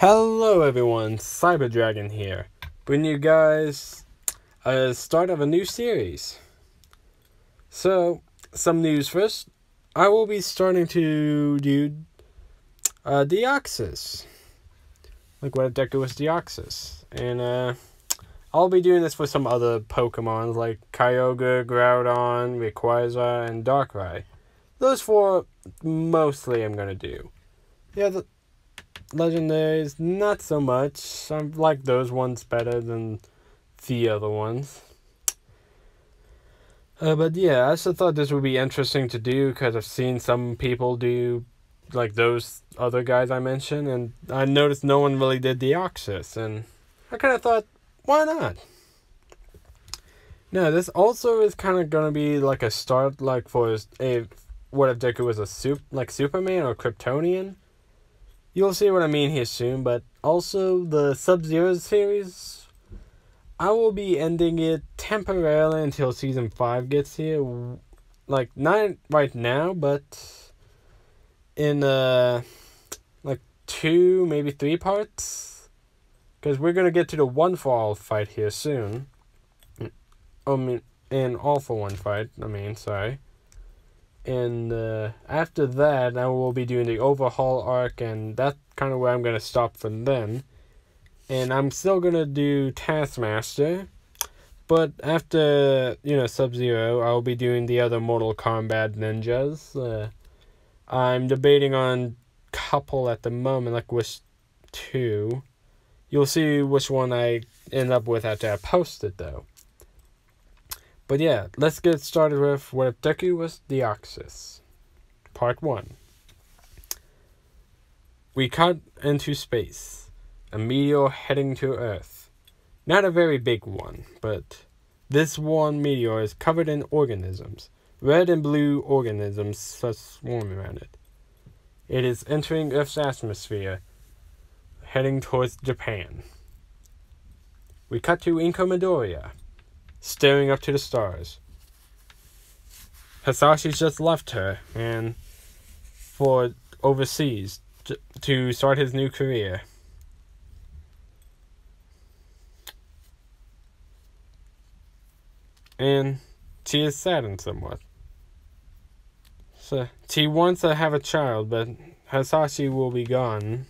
Hello everyone, Cyber Dragon here, bringing you guys a start of a new series. So, some news first. I will be starting to do Deoxys. Like what deku was Deoxys. And I'll be doing this for some other Pokemons like Kyogre, Groudon, Rayquaza, and Darkrai. Those four mostly I'm gonna do. Yeah, the legendaries, not so much. I like those ones better than the other ones. But yeah, I also thought this would be interesting to do because I've seen some people do like those other guys I mentioned, and I noticed no one really did Deoxys, and I kind of thought, why not? Now, this also is kind of going to be like a start, like for a what if Deku was a Superman or Kryptonian. You'll see what I mean here soon, but also the Sub-Zero series, I will be ending it temporarily until Season 5 gets here. Like, not right now, but in, like 2, maybe 3 parts. Because we're going to get to the One for All fight here soon. And All for One fight, sorry. And after that, I will be doing the Overhaul arc, and that's kind of where I'm going to stop from then. And I'm still going to do Taskmaster, but after, Sub-Zero, I'll be doing the other Mortal Kombat ninjas. I'm debating on a couple at the moment, like which two. You'll see which one I end up with after I post it, though. But yeah, let's get started with what if Deku was Deoxys. Part 1. We cut into space. A meteor heading to Earth. Not a very big one, but this one meteor is covered in organisms. Red and blue organisms swarm around it. It is entering Earth's atmosphere, heading towards Japan. We cut to Inko Midoriya, staring up to the stars. Hasashi's just left her and for overseas to start his new career. And she is saddened somewhat. So she wants to have a child, but Hasashi will be gone,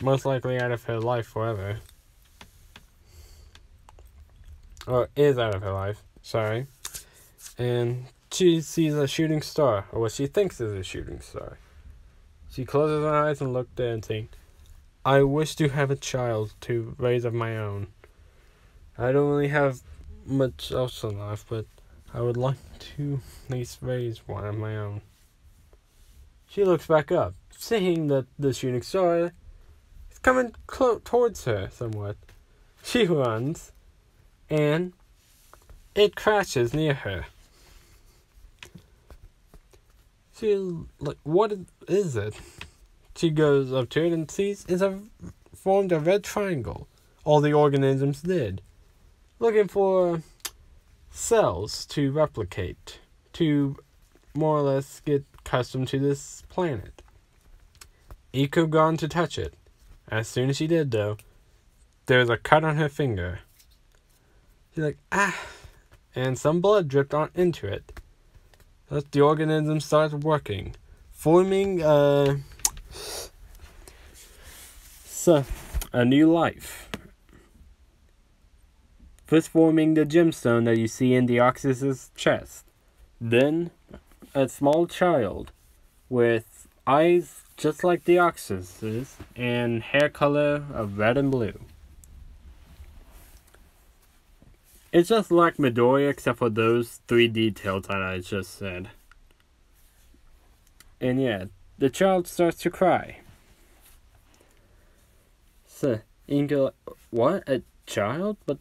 most likely out of her life forever. Or is out of her life, sorry. And she sees a shooting star, or what she thinks is a shooting star. She closes her eyes and looks there and thinks, I wish to have a child to raise of my own. I don't really have much else in life, but I would like to at least raise one of my own. She looks back up, seeing that the shooting star is coming towards her somewhat. She runs, and it crashes near her. She's like, what is it? She goes up to it and sees it's formed a red triangle. All the organisms did. Looking for cells to replicate, to more or less get accustomed to this planet. Iko gone to touch it. As soon as she did, though, there's a cut on her finger. She's like, and some blood dripped into it. Thus the organism starts working, forming a new life. First forming the gemstone that you see in Deoxys' chest. Then a small child with eyes just like Deoxys' and hair color of red and blue. It's just like Midoriya except for those 3 details that I just said. And yeah, the child starts to cry. So, Inko, what? A child? But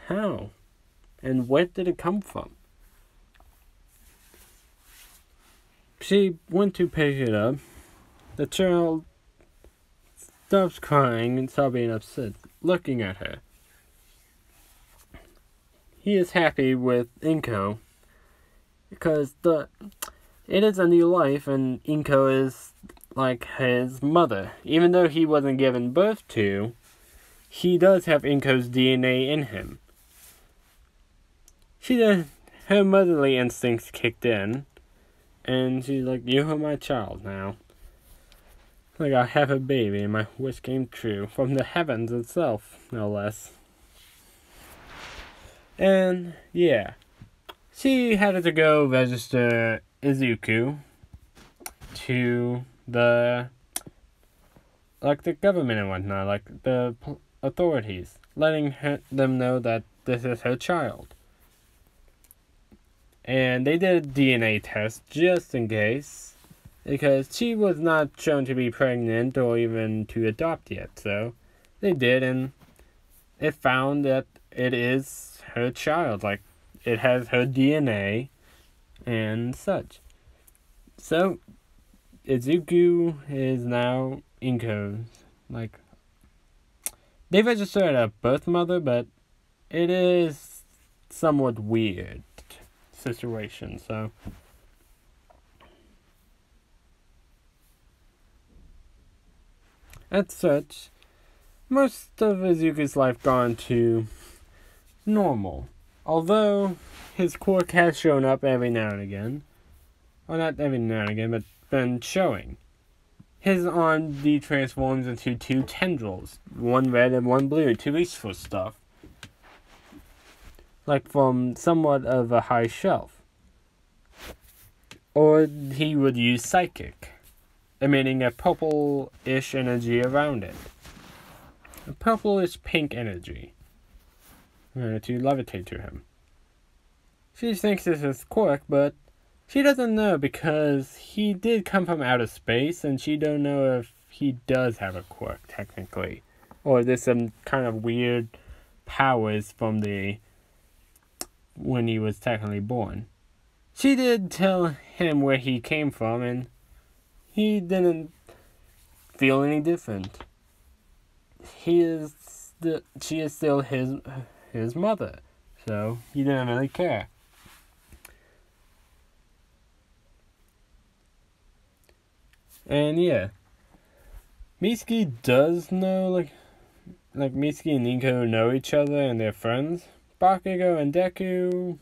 how? And where did it come from? She went to pick it up. The child stops crying and stops being upset, looking at her. He is happy with Inko because it is a new life, and Inko is like his mother. Even though he wasn't given birth to, he does have Inko's DNA in him. Her motherly instincts kicked in, and she's like, "You are my child now." Like, I have a baby, and my wish came true from the heavens itself, no less. And yeah, she had to go register Izuku to the government and whatnot, like the authorities, letting them know that this is her child. And they did a DNA test just in case, because she was not shown to be pregnant or even to adopt yet. So they did, and it found that it is her child. Like, it has her DNA and such. So Izuku is now Inko's. Like, they registered a birth mother, but it is somewhat weird situation. So as such, most of Izuku's life gone to normal. Although his quirk has shown up every now and again. Well, not every now and again, but been showing. His arm detransforms into two tendrils, one red and one blue, to reach for stuff. Like from somewhat of a high shelf. Or he would use psychic, emitting a purple-ish energy around it. A purplish pink energy. To levitate to him. She thinks this is quirk, but she doesn't know because he did come from outer space, and she don't know if he does have a quirk, technically. Or there's some kind of weird powers from when he was technically born. She did tell him where he came from, and he didn't feel any different. She is still his mother, so he didn't really care. And yeah, Mitsuki does know, like Mitsuki and Inko know each other and they're friends. Bakugo and Deku,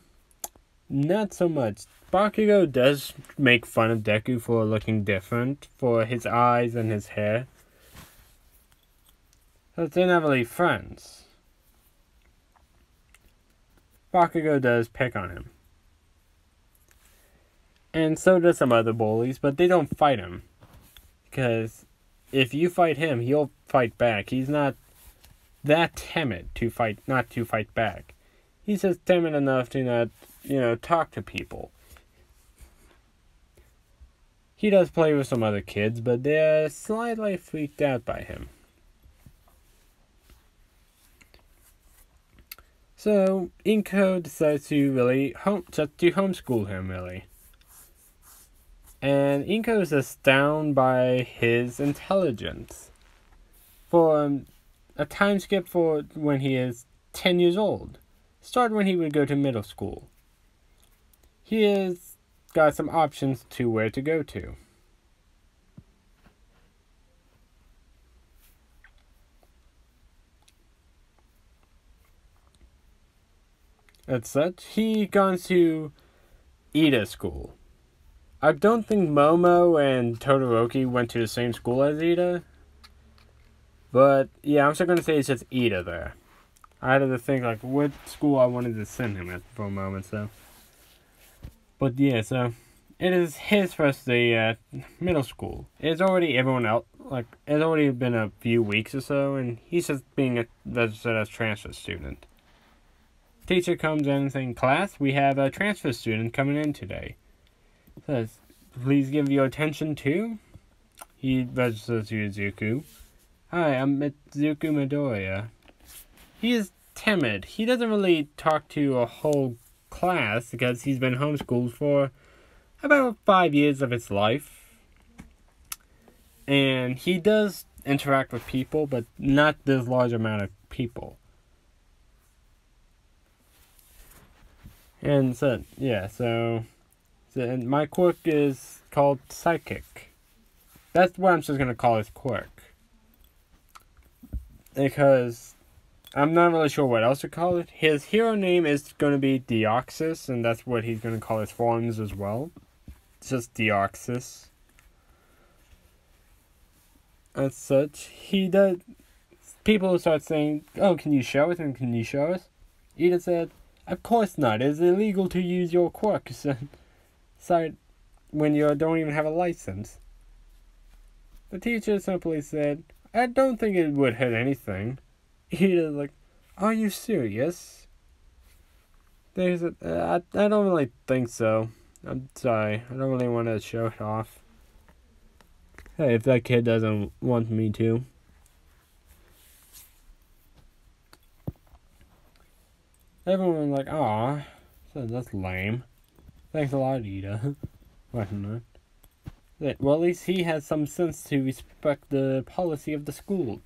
not so much. Bakugo does make fun of Deku for looking different, for his eyes and his hair. But they're not really friends. Bakugo does pick on him. And so does some other bullies, but they don't fight him. Because if you fight him, he'll fight back. He's not that timid not to fight back. He's just timid enough to not, talk to people. He does play with some other kids, but they're slightly freaked out by him. So, Inko decides to really homeschool him, really. And Inko is astounded by his intelligence. For a time skip for when he is 10 years old. Start when he would go to middle school. He has got some options to where to go to. As such, he gone to Ida school. I don't think Momo and Todoroki went to the same school as Ida. But yeah, I'm still gonna say it's just Ida there. I had to think like what school I wanted to send him at for a moment, so. But yeah, so it is his first day at middle school. It's already it's already been a few weeks or so, and he's just being registered as transfer student. Teacher comes in and saying, "Class, we have a transfer student coming in today." Says, "Please give your attention to." He registers to Izuku. "Hi, I'm Izuku Midoriya." He is timid. He doesn't really talk to a whole class because he's been homeschooled for about 5 years of his life. And he does interact with people, but not this large amount of people. And so, yeah, so my quirk is called Psychic. That's what I'm just gonna call his quirk. Because I'm not really sure what else to call it. His hero name is gonna be Deoxys, and that's what he's gonna call his forms as well. It's just Deoxys. As such, he does. People start saying, "Oh, can you show us? And can you show us?" Ida said, "Of course not. It's illegal to use your quirks site when you don't even have a license." The teacher simply said, "I don't think it would hurt anything." Ida's like, "Are you serious?" There's I don't really think so. I'm sorry. I don't really want to show it off. Hey, if that kid doesn't want me to. Everyone was like, "Aw, so that's lame. Thanks a lot, Ida." Whatnot. Well, at least he has some sense to respect the policy of the school.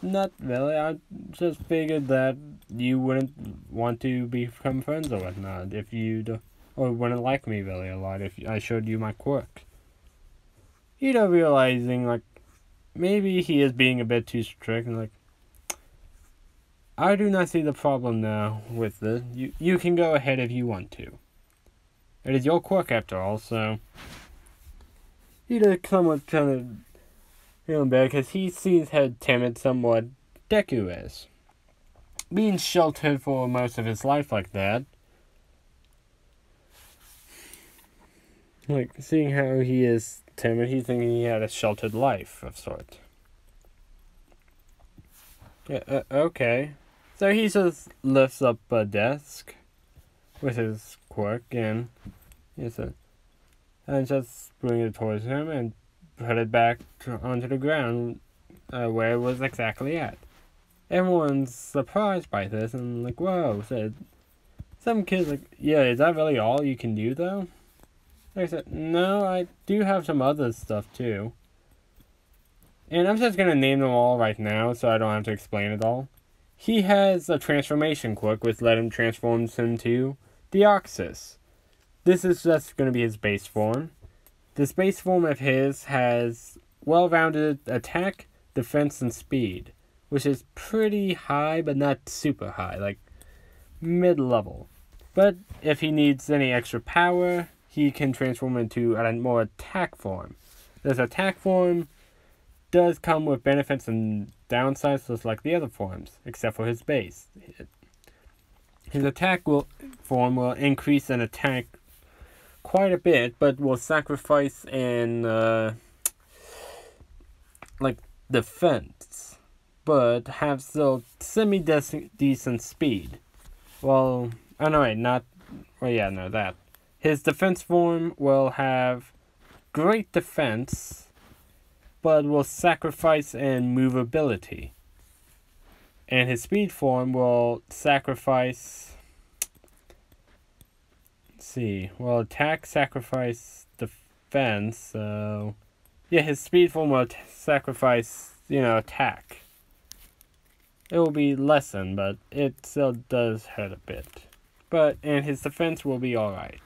Not really. I just figured that you wouldn't want to become friends or whatnot if you or wouldn't like me really a lot if I showed you my quirk. Ida realizing like maybe he is being a bit too strict and like, "I do not see the problem now with this. You can go ahead if you want to. It is your quirk after all, so." Ida somewhat kind of feeling bad because he sees how timid somewhat Deku is. Being sheltered for most of his life like that. Like, seeing how he is timid, he thinks he had a sheltered life of sorts. Yeah, okay. So he just lifts up a desk with his quirk and just bring it towards him and put it back onto the ground where it was exactly at. Everyone's surprised by this and like, "Whoa!" Said some kids like, "Yeah, is that really all you can do though?" I said, "No, I do have some other stuff too." And I'm just gonna name them all right now so I don't have to explain it all. He has a transformation quirk which let him transform into Deoxys. This is just gonna be his base form. This base form of his has well-rounded attack, defense, and speed, which is pretty high but not super high, like mid-level. But if he needs any extra power, he can transform into a more attack form. This attack form does come with benefits and downsides just like the other forms, except for his base. His attack form will increase an attack quite a bit, but will sacrifice in like defense, but have still semi-decent speed. Well, oh no, wait, not. Well, yeah, no, that. His defense form will have great defense, but will sacrifice in movability. And his speed form will sacrifice. Let's see. Well, attack, sacrifice, defense. So, yeah, his speed form will sacrifice, attack. It will be lessened, but it still does hurt a bit. And his defense will be alright.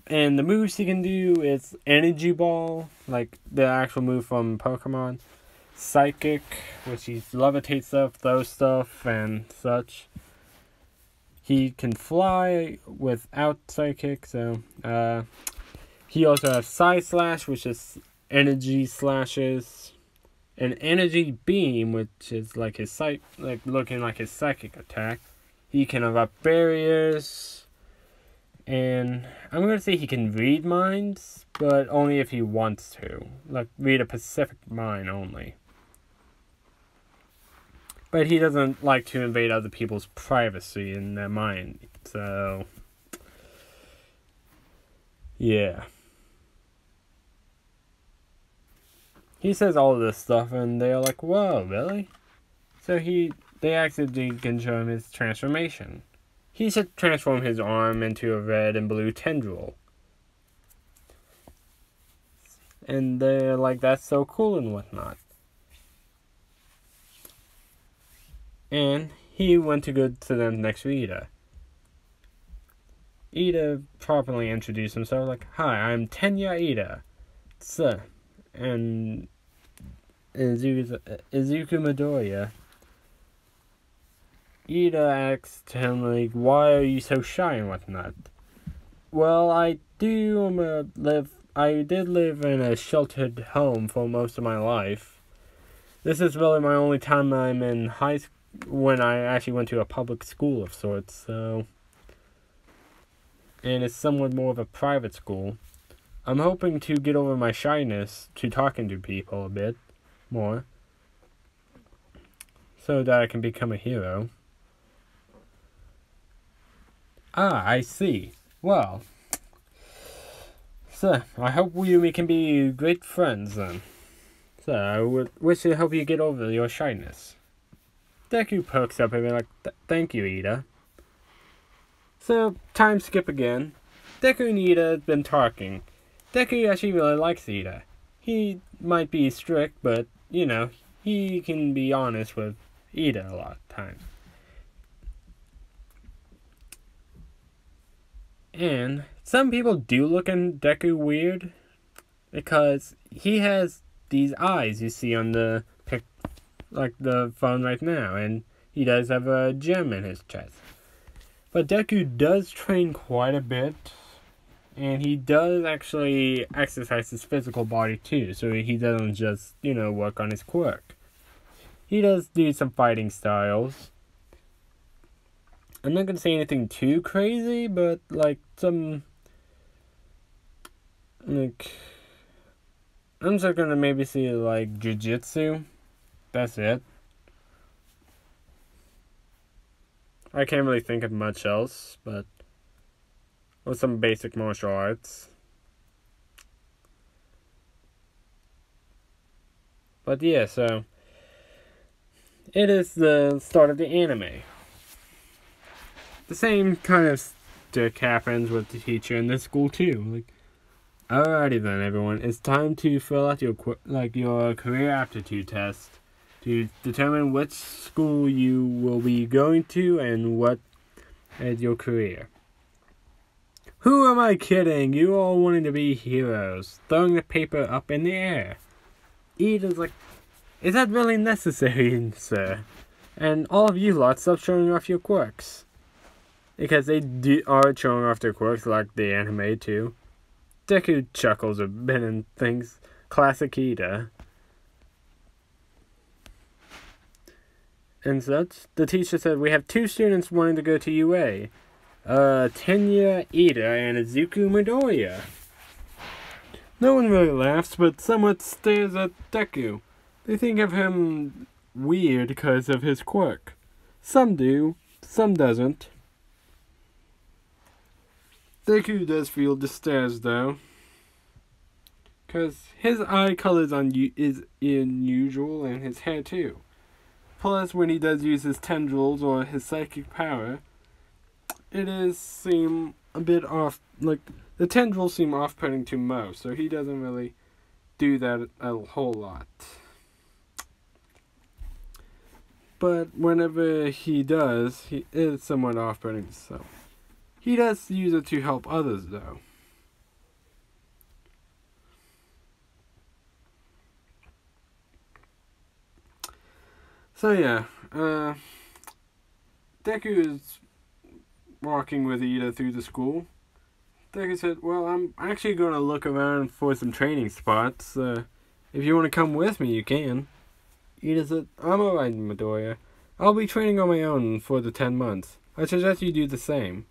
And the moves he can do is Energy Ball, like the actual move from Pokemon. Psychic, which he levitates stuff, throws stuff, and such. He can fly without Psychic, so he also has Side Slash, which is energy slashes. An Energy Beam, which is like his looking like his psychic attack. He can erupt barriers. And I'm going to say he can read minds, but only if he wants to. Like, read a specific mind only. But he doesn't like to invade other people's privacy in their mind. So, yeah. He says all of this stuff, and they're like, "Whoa, really?" So they actually can show him his transformation. He should transform his arm into a red and blue tendril. And they're like, "That's so cool," and whatnot. And he went to go to them next to Ida. Ida properly introduced himself, like, "Hi, I'm Tenya Ida. So, and Izuku Midoriya." Ida asked him, like, "Why are you so shy and whatnot?" "Well, I did live in a sheltered home for most of my life. This is really my only time I'm in high school, when I actually went to a public school of sorts, so... And it's somewhat more of a private school. I'm hoping to get over my shyness to talking to people a bit more, so that I can become a hero." "Ah, I see. Well, so I hope we can be great friends then. So I would wish to help you get over your shyness." Deku perks up and be like, "Thank you, Ida." So, time skip again. Deku and Ida have been talking. Deku actually really likes Ida. He might be strict, but, you know, he can be honest with Ida a lot of times. And some people do look at Deku weird, because he has these eyes you see on the the phone right now, and he does have a gem in his chest. But Deku does train quite a bit, and he does actually exercise his physical body too, so he doesn't just, work on his quirk. He does do some fighting styles. I'm not going to say anything too crazy, but I'm just going to maybe see jiu-jitsu. That's it. I can't really think of much else, but... Or some basic martial arts. But yeah, so... It is the start of the anime. The same kind of stick happens with the teacher in this school too. Alrighty then, everyone. It's time to fill out your career aptitude test to determine which school you will be going to and what is your career. Who am I kidding? You all wanting to be heroes, throwing the paper up in the air. Ida's like, "Is that really necessary, sir? And all of you lot, stop showing off your quirks." Because they are showing off their quirks like the anime too. Deku chuckles a bit and thinks, classic Ida. And such, the teacher said, "We have 2 students wanting to go to UA. Tenya Ida and Izuku Midoriya." No one really laughs, but somewhat stares at Deku. They think of him weird because of his quirk. Some do, some doesn't. Deku does feel distressed though, because his eye color is unusual, and his hair too. Plus, when he does use his tendrils or his psychic power, it does seem a bit off. The tendrils seem off-putting to most, so he doesn't really do that a whole lot. But whenever he does, he is somewhat off-putting, so he does use it to help others, though. So yeah, Deku is walking with Ida through the school. Deku said, "Well, I'm actually going to look around for some training spots. If you want to come with me, you can." Ida said, "I'm alright, Midoriya. I'll be training on my own for the 10 months. I suggest you do the same.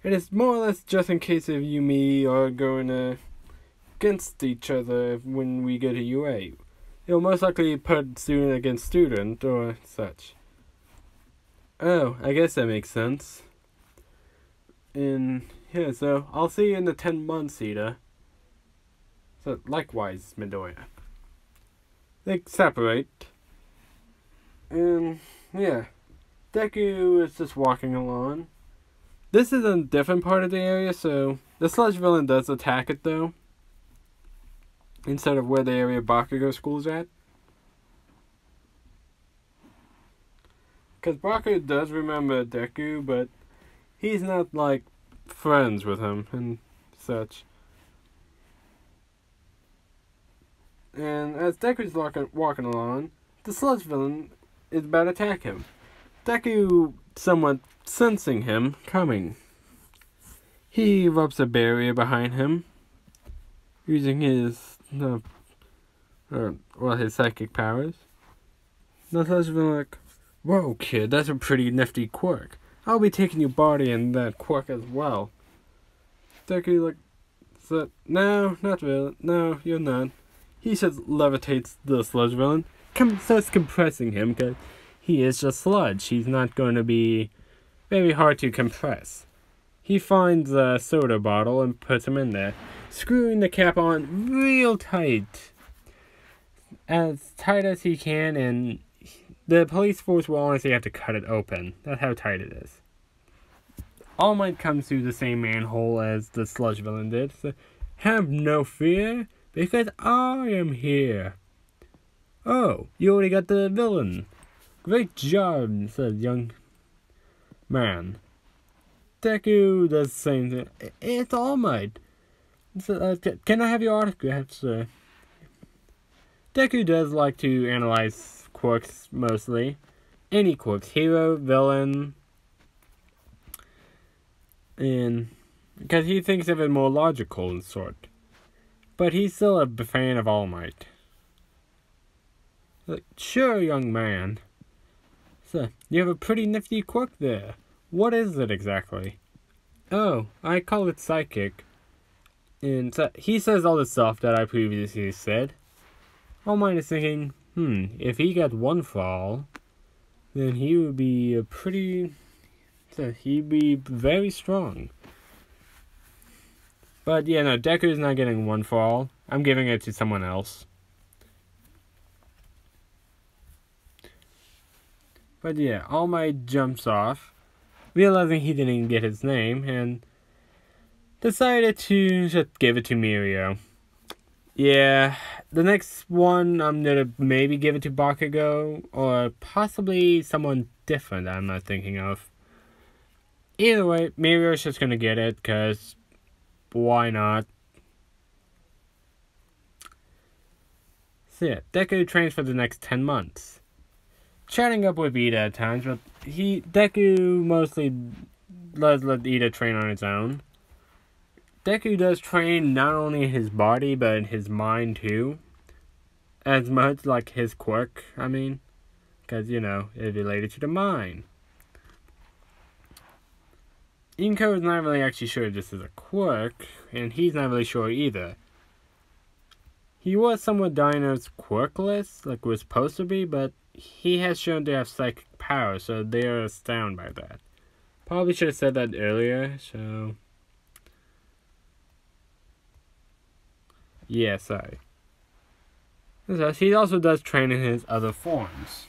It is more or less just in case if you and me are going against each other when we go to UA. You'll most likely put student against student or such." "Oh, I guess that makes sense. And yeah, so I'll see you in the 10 months, Ida." So likewise, Midoriya. They separate. And yeah, Deku is just walking along. This is a different part of the area, so the sludge villain does attack it though, instead of where the area Bakugo school's at. Because Bakugo does remember Deku, but he's not friends with him and such. And as Deku's walking along, the sludge villain is about to attack him. Deku, somewhat sensing him coming, he erupts a barrier behind him, using his his psychic powers. The sludge villain like, "Whoa, kid, that's a pretty nifty quirk. I'll be taking your body and that quirk as well." Deku like, so, "No, not really. No, you're not." He just levitates the sludge villain, starts compressing him because he is just sludge. He's not going to be very hard to compress. He finds a soda bottle and puts him in there, screwing the cap on real tight. As tight as he can, and the police force will honestly have to cut it open. That's how tight it is. All Might comes through the same manhole as the sludge villain did. So, have no fear, because I am here. "Oh, you already got the villain. Great job," said young man. Deku does the same thing. "It's All Might. So, can I have your autograph, sir?" Deku does like to analyze quirks mostly. Any quirks, hero, villain, and because he thinks of it more logical and sort. But he's still a fan of All Might. Like, "Sure, young man. So, you have a pretty nifty quirk there. What is it exactly?" "Oh, I call it psychic." And so he says all the stuff that I previously said. All Might is thinking, if he got one fall, then he would be he'd be very strong. But yeah, no, Deku's not getting one fall. I'm giving it to someone else. But yeah, All Might jumps off, realizing he didn't get his name, and decided to just give it to Mirio. Yeah, the next one I'm gonna maybe give it to Bakugo, or possibly someone different I'm not thinking of. Either way, Mirio's just gonna get it, because why not? So yeah, Deku trains for the next 10 months. Chatting up with Ida at times, but Deku mostly does let Ida train on its own. Deku does train not only in his body, but in his mind too. As much like his quirk, I mean. Because, it's related to the mind. Inko is not really actually sure if this is a quirk, and he's not really sure either. He was somewhat Dino's quirkless, like was supposed to be, but he has shown to have psychic power, so they are astounded by that. Probably should have said that earlier, so... yeah, sorry. So he also does train in his other forms.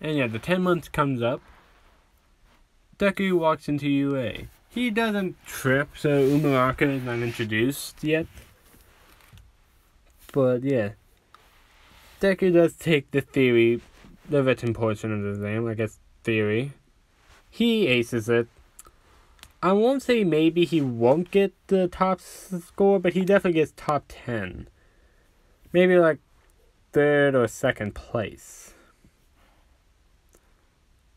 And yeah, the 10 months comes up. Deku walks into UA. He doesn't trip, so Umaraka is not introduced yet. But yeah, Deku does take the written portion of the exam, I guess theory. He aces it. I won't say maybe he won't get the top score, but he definitely gets top 10. Maybe like 3rd or 2nd place.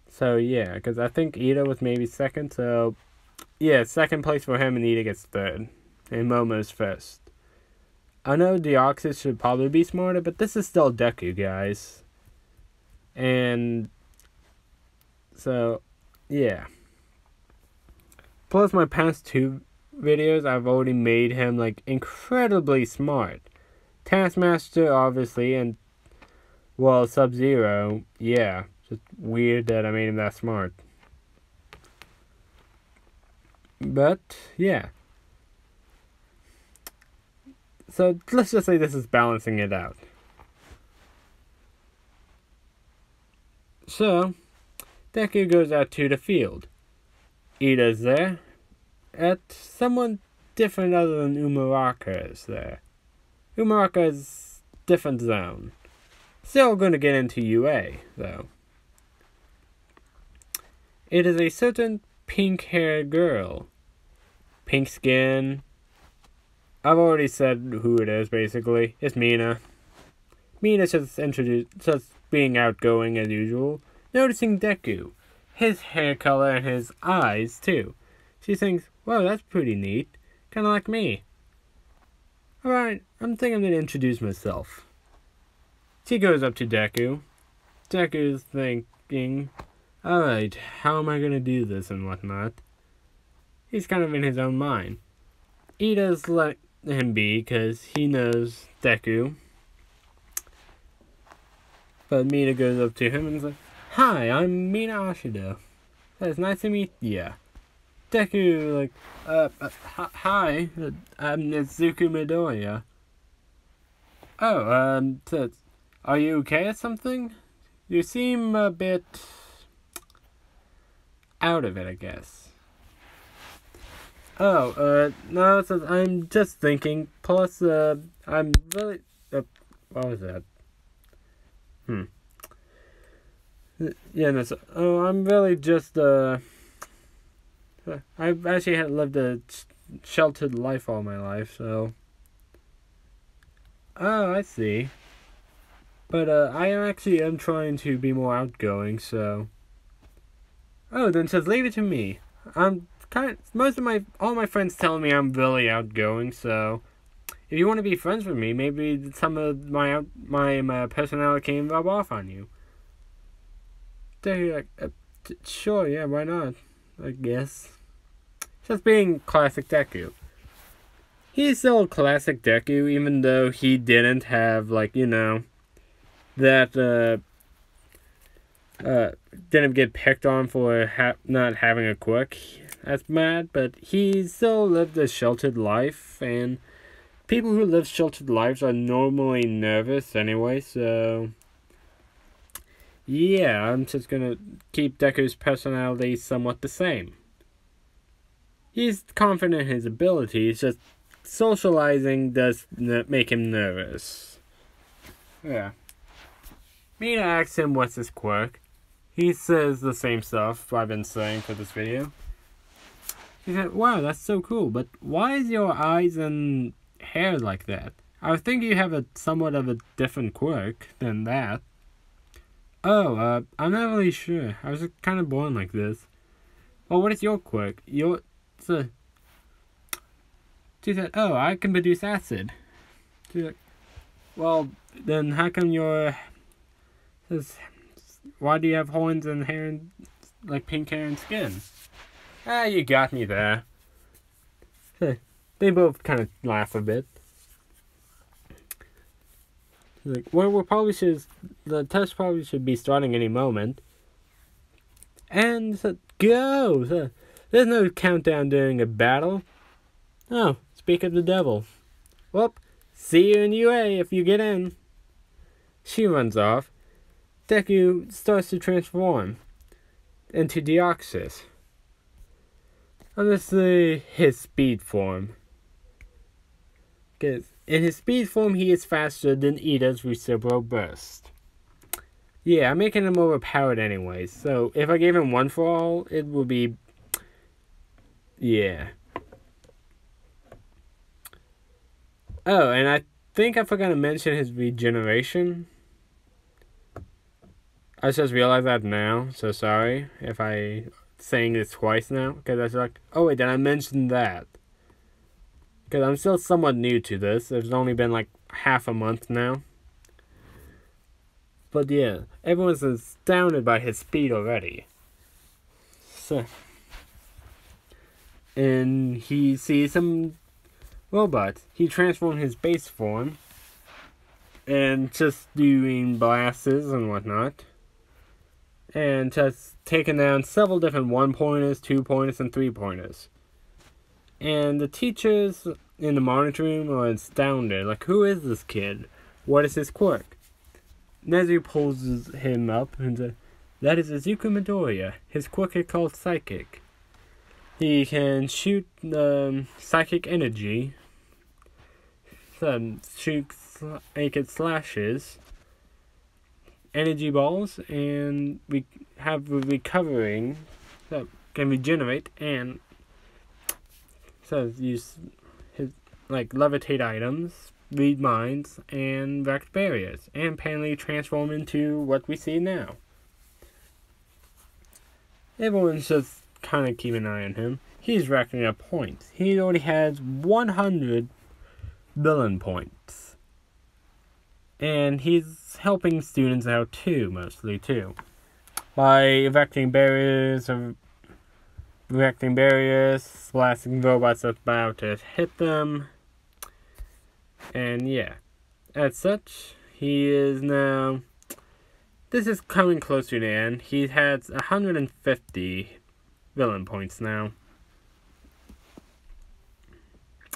So yeah, because I think Ida was maybe 2nd, so yeah, 2nd place for him, and Ida gets 3rd. And Momo's 1st. I know Deoxy should probably be smarter, but this is still Deku, guys. And so, yeah. Plus my past 2 videos, I've already made him like incredibly smart. Taskmaster, obviously, and well, Sub-Zero, yeah. Just weird that I made him that smart. But, yeah. So, let's just say this is balancing it out. So, Deku goes out to the field. Ida's there. At someone different other than Umaraka is there. Umaraka's different zone. Still going to get into UA, though. It is a certain pink-haired girl. Pink skin. I've already said who it is, basically. It's Mina. Mina's just being outgoing as usual, noticing Deku. His hair color and his eyes, too. She thinks, whoa, that's pretty neat. Kinda like me. Alright, I'm thinking I'm gonna introduce myself. She goes up to Deku. Deku's thinking, alright, how am I gonna do this and whatnot? He's kind of in his own mind. Ida's let him be because he knows Deku. But Mina goes up to him and says, hi, I'm Mina Ashida. It's nice to meet ya. Deku, hi, I'm Nezuko Midoriya. Oh, so, are you okay or something? You seem a bit out of it, I guess. Oh, no, I'm just thinking, plus, I'm really, what was that? Yeah, no, I'm really just, I've actually lived a sheltered life all my life, so. Oh, I see. But, I am trying to be more outgoing, so. Oh, then just leave it to me. All my friends tell me I'm really outgoing, so. If you want to be friends with me, maybe some of my personality can rub off on you. They're like, sure, yeah, why not? I guess. Just being classic Deku. He's still a classic Deku, even though he didn't have, that, didn't get picked on for not having a quirk. That's mad, but he still lived a sheltered life, and people who live sheltered lives are normally nervous anyway, so. Yeah, I'm just gonna keep Deku's personality somewhat the same. He's confident in his abilities, just socializing does make him nervous. Yeah. Mina asks him what's his quirk. He says the same stuff I've been saying for this video. He said, wow, that's so cool, but why is your eyes and hair like that? I would think you have somewhat of a different quirk than that. Oh, I'm not really sure. I was kind of born like this. Well, what is your quirk? She said, oh, I can produce acid. She's like, well, then how come why do you have horns and hair and, pink hair and skin? Ah, you got me there. They both kind of laugh a bit. Well, the test probably should be starting any moment. And go! There's no countdown during a battle. Oh, speak of the devil. Well, see you in UA if you get in. She runs off. Deku starts to transform into deoxys. Honestly, his speed form. Because in his speed form, he is faster than Ida's reciprocal burst. Yeah, I'm making him overpowered anyways, so if I gave him one for all, it would be. Yeah. Oh, and I think I forgot to mention his regeneration. I just realized that now, so sorry if I'm saying this twice now, because I was like, oh wait, did I mention that? Because I'm still somewhat new to this. It's only been half a month now. But yeah, everyone's astounded by his speed already. So, and he sees some robots. He transformed his base form. And just doing blasts and whatnot. And just taking down several different 1-pointers, 2-pointers, and 3-pointers. And the teachers in the monitor room are astounded. Who is this kid? What is his quirk? Nezu pulls him up and says, that is Nezuko Midoriya. His quirk is called Psychic. He can shoot psychic energy, make it slashes, energy balls, and we have recovering. Because can regenerate and says use his levitate items, read minds, and wreck barriers, and apparently transform into what we see now. Everyone's just kind of keeping an eye on him. He's racking up points. He already has 100 villain points. And he's helping students out too, mostly too. By erecting barriers, blasting robots about to hit them. And yeah. As such, he is now... This is coming close to the end. He has 150 villain points now.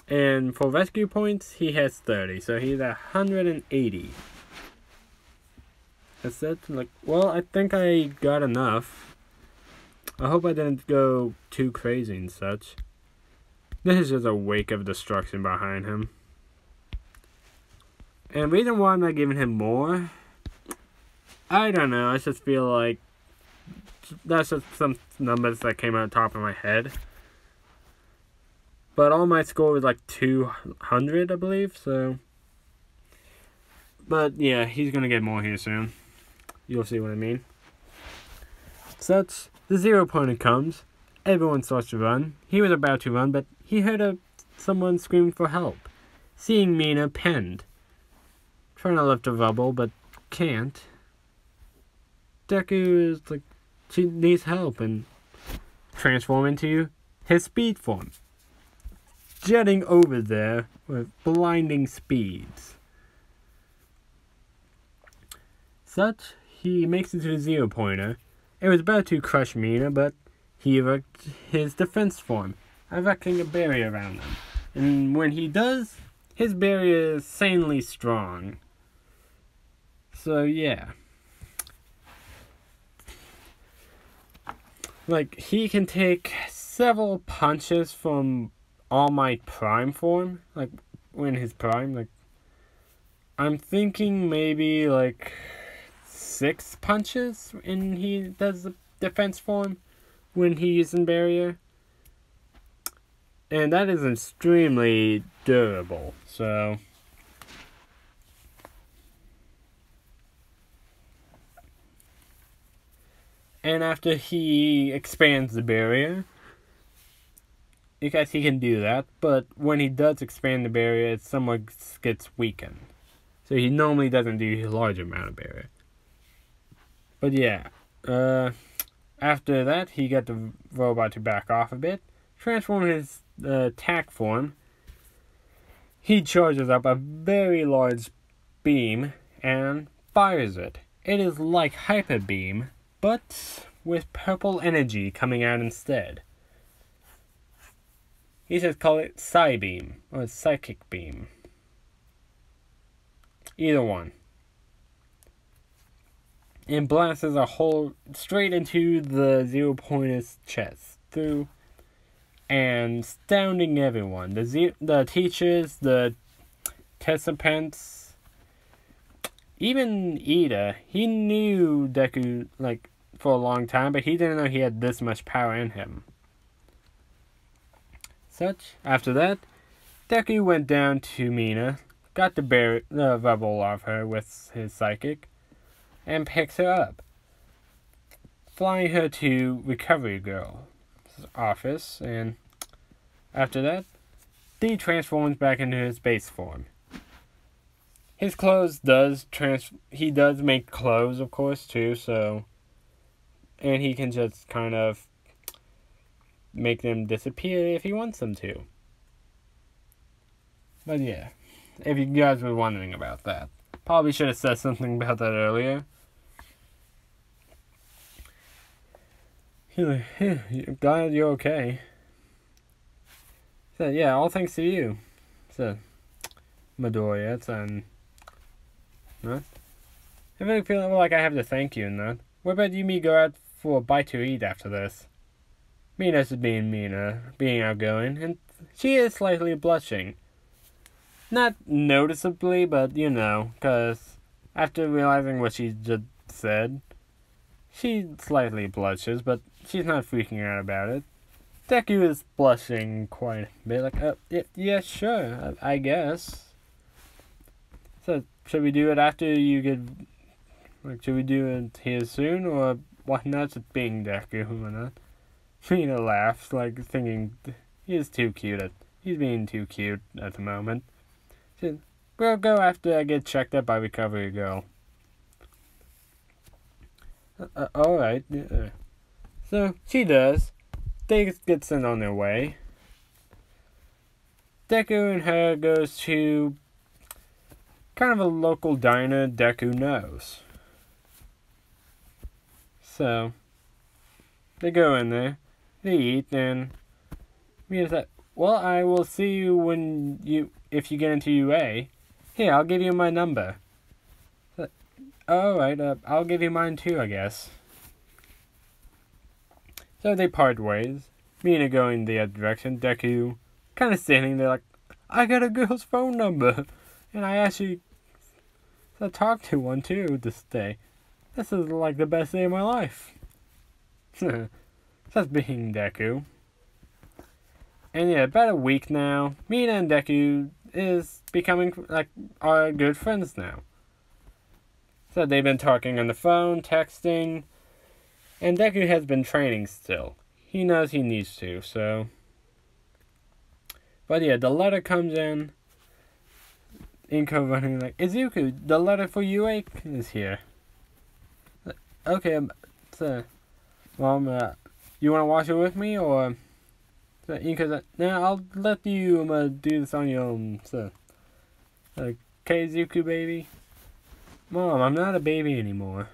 And for rescue points, he has 30. So he's at 180. That's it. Well, I think I got enough. I hope I didn't go too crazy and such. This is just a wake of destruction behind him. And the reason why I'm not giving him more... I don't know, I just feel like that's just some numbers that came out top of my head. But all my score was 200, I believe, so... But yeah, he's gonna get more here soon. You'll see what I mean. Such, the 0 point comes. Everyone starts to run. He was about to run, but he heard someone scream for help. Seeing Mina pinned. Trying to lift the rubble, but can't. Deku is she needs help and transform into his speed form. Jetting over there with blinding speeds. Such, he makes it to the 0 pointer. It was about to crush Mina, but he erected his defense form, erecting a barrier around them. And when he does, his barrier is insanely strong. So yeah. He can take several punches from All Might Prime form. When his prime. I'm thinking maybe 6 punches when he does the defense form. When he uses barrier. And that is extremely durable. So... And after he expands the barrier, because he can do that, but when he does expand the barrier, it somewhat gets weakened. So he normally doesn't do a large amount of barrier. But yeah, after that, he got the robot to back off a bit, transform his attack form. He charges up a very large beam and fires it. It is like Hyper Beam, but with purple energy coming out instead. He says call it Psy Beam, or Psychic Beam. Either one. And blasts a hole straight into the 0 pointer's chest. Through and astounding everyone. The teachers, the participants, even Ida. He knew Deku, for a long time, but he didn't know he had this much power in him. After that, Deku went down to Mina, got the rubble off her with his psychic, and picks her up, flying her to Recovery Girl's office, and after that, he transforms back into his base form. His clothes he does make clothes, of course, too, so... And he can just kind of make them disappear if he wants them to. But yeah, if you guys were wondering about that. Probably should have said something about that earlier. He's like, glad you're okay. He said, yeah, all thanks to you. He said, Midoriya, it's not. I really feel like I have to thank you in that. What about you and me go out for a bite to eat after this? Mina's being Mina, being outgoing, and she is slightly blushing. Not noticeably, but because after realizing what she just said, She slightly blushes, but she's not freaking out about it. Deku is blushing quite a bit, like, yeah, sure, I guess. So, should we do it after you get, like, should we do it here soon, or why not just being Deku, why not? Mina laughs, like, thinking, he's being too cute at the moment. So, we'll go after I get checked up by Recovery Girl. Alright, so, she does. They get sent on their way. Deku and her goes to kind of a local diner Deku knows. So, they go in there, they eat, and Mina's like, well, I will see you if you get into UA. Here, I'll give you my number. So, alright, I'll give you mine too, I guess. So they part ways. Mina going the other direction. Deku kind of standing there like, I got a girl's phone number. And I actually talked to one too this day. This is like the best day of my life. That's being Deku. And yeah, about a week now, Mina and Deku is becoming like our good friends now. So they've been talking on the phone, texting. And Deku has been training still. He knows he needs to, so. But yeah, the letter comes in. Inko running like, Izuku, the letter for UA is here. Okay, so, Mom, you want to watch it with me, or? So Inko's like, nah, I'll let you do this on your own, so. Okay, Izuku, baby. Mom, I'm not a baby anymore.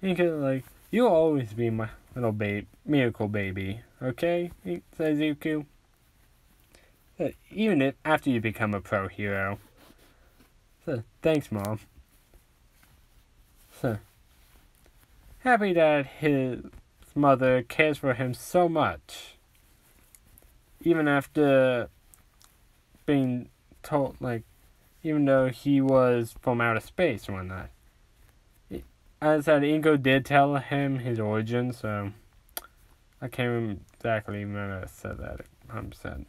Inko, like, you'll always be my little miracle baby, okay? Says Izuku. Even if after you become a pro hero. So, thanks, Mom. So, happy that his mother cares for him so much. Even after being told, like, even though he was from outer space or whatnot. As I said, Inko did tell him his origin, so I can't exactly remember I said that 100%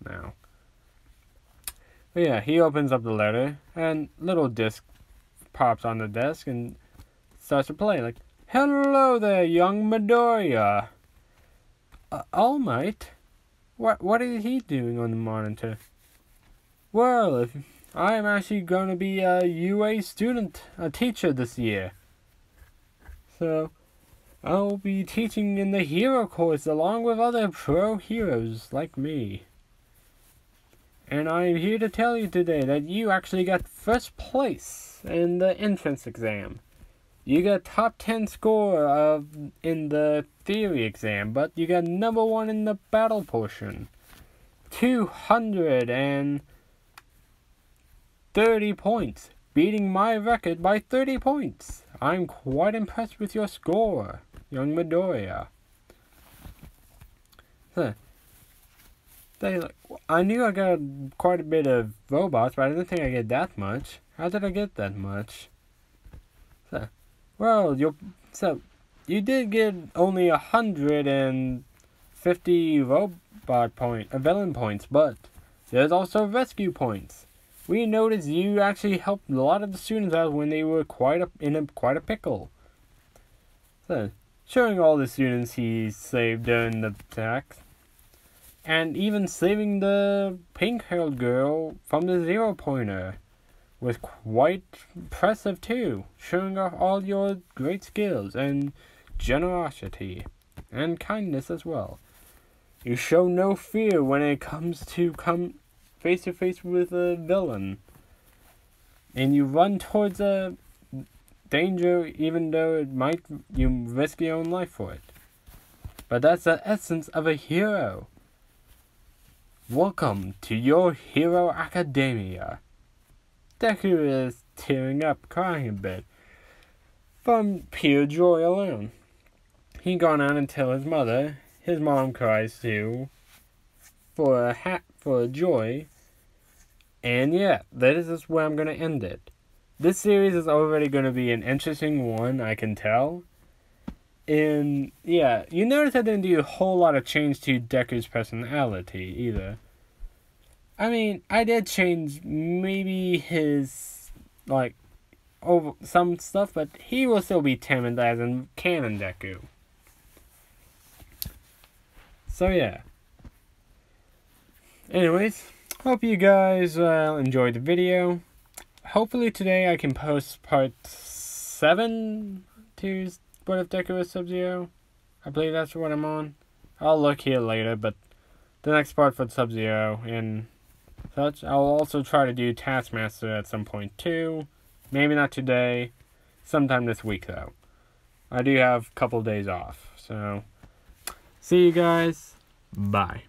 now. But yeah, he opens up the letter, and little disc pops on the desk and starts to play. Like, hello there, young Midoriya. All Might? What is he doing on the monitor? Well, if I'm actually going to be a UA student, a teacher this year. So, I'll be teaching in the hero course along with other pro heroes like me. And I'm here to tell you today that you actually got first place in the entrance exam. You got top 10 score in the theory exam, but you got number 1 in the battle portion. 230 points, beating my record by 30 points. I'm quite impressed with your score, young Midoriya. So, I knew I got quite a bit of robots, but I didn't think I get that much. How did I get that much? So, well, you did get only 150 villain points, but there's also rescue points. We noticed you actually helped a lot of the students out when they were quite a pickle. So, showing all the students he saved during the attack, and even saving the pink-haired girl from the zero-pointer was quite impressive too, showing off all your great skills and generosity and kindness as well. You show no fear when it comes to come face to face with a villain, and you run towards a danger even though you risk your own life for it. But that's the essence of a hero. Welcome to your Hero Academia. Deku is tearing up, crying a bit from pure joy alone. He gone out and tell his mother. His mom cries too for joy. And yeah, that is where I'm going to end it. this series is already going to be an interesting one, I can tell. And yeah, you notice I didn't do a whole lot of change to Deku's personality either. I mean, I did change maybe his, like, over some stuff, but he will still be timid as in canon Deku. So yeah. Anyways, hope you guys enjoyed the video. Hopefully today I can post part 7 to What If Deku is Sub-Zero. I believe that's what I'm on. I'll look here later, but the next part for Sub-Zero and such. I'll also try to do Taskmaster at some point too. Maybe not today. Sometime this week though. I do have a couple days off. So, see you guys. Bye.